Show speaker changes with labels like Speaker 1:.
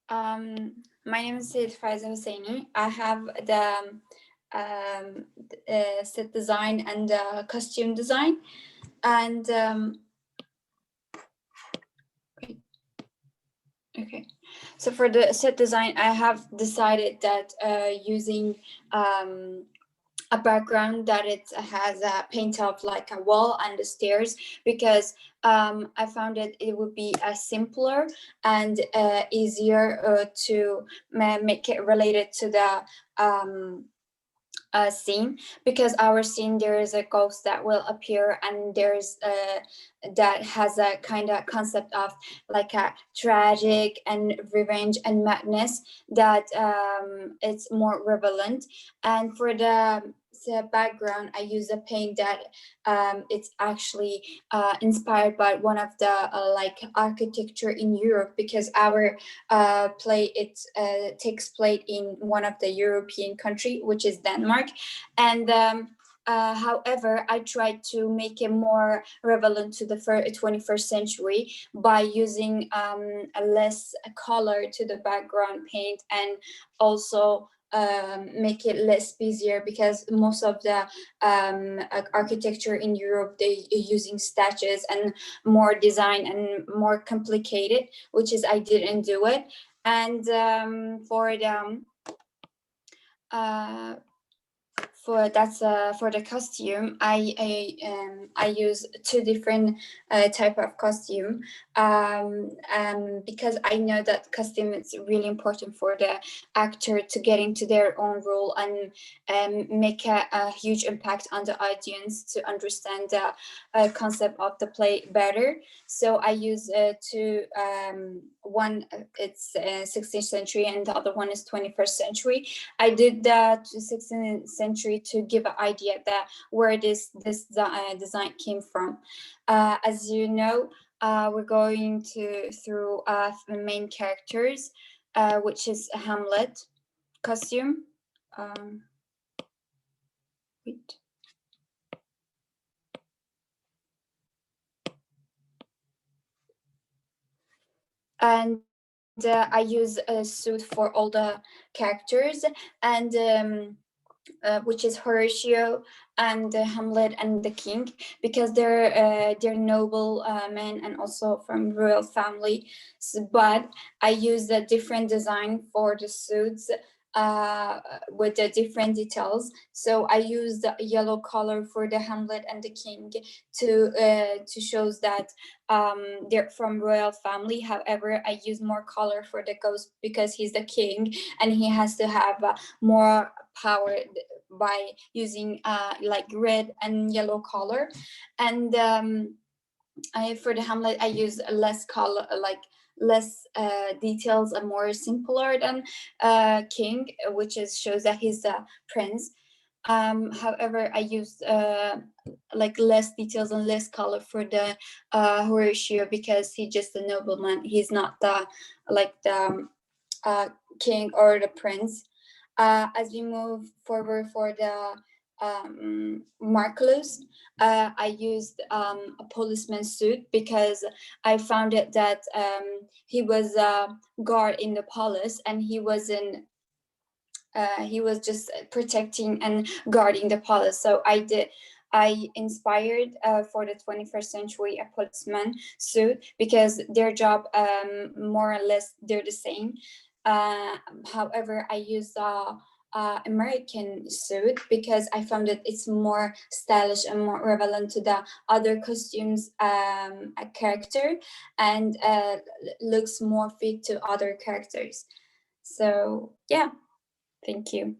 Speaker 1: My name is Sid Faiza Hosseini. I have the set design and costume design. And okay, so for the set design, I have decided that using a background that it has a paint of like a wall and the stairs, because I found it would be simpler and easier to make it related to the scene, because our scene there is a ghost that will appear, and there's that has a kind of concept of like a tragic and revenge and madness that it's more relevant. And for the background, I use a paint that it's actually inspired by one of the like architecture in Europe, because our play it takes place in one of the European country, which is Denmark. And however, I tried to make it more relevant to the 21st century by using a less color to the background paint, and also make it less busier, because most of the architecture in Europe, they using statues and more design and more complicated, which is I didn't do it. And for the costume, I use two different type of costume, because I know that costume is really important for the actor to get into their own role and make a huge impact on the audience to understand the concept of the play better. So I use two, one it's 16th century and the other one is 21st century. I did the 16th century to give an idea that where this design came from. As you know, we're going through the main characters, which is Hamlet costume. Wait. And I use a suit for all the characters, and which is Horatio and Hamlet and the king, because they're noble men and also from royal family. But I use a different design for the suits with the different details. So I use the yellow color for the Hamlet and the king to shows that they're from royal family. However, I use more color for the ghost because he's the king and he has to have more power by using like red and yellow color. And for the Hamlet, I use less color, like less details and more simpler than king, which is shows that he's a prince. However, I used like less details and less color for the Horatio, because he's just a nobleman. He's not the like the king or the prince. As we move forward for the Marcellus, I used a policeman suit because I found it that he was a guard in the palace, and he was in he was just protecting and guarding the palace. So I inspired for the 21st century a policeman suit, because their job more or less they're the same. However, I used American suit because I found that it's more stylish and more relevant to the other costumes a character, and looks more fit to other characters. So yeah, thank you.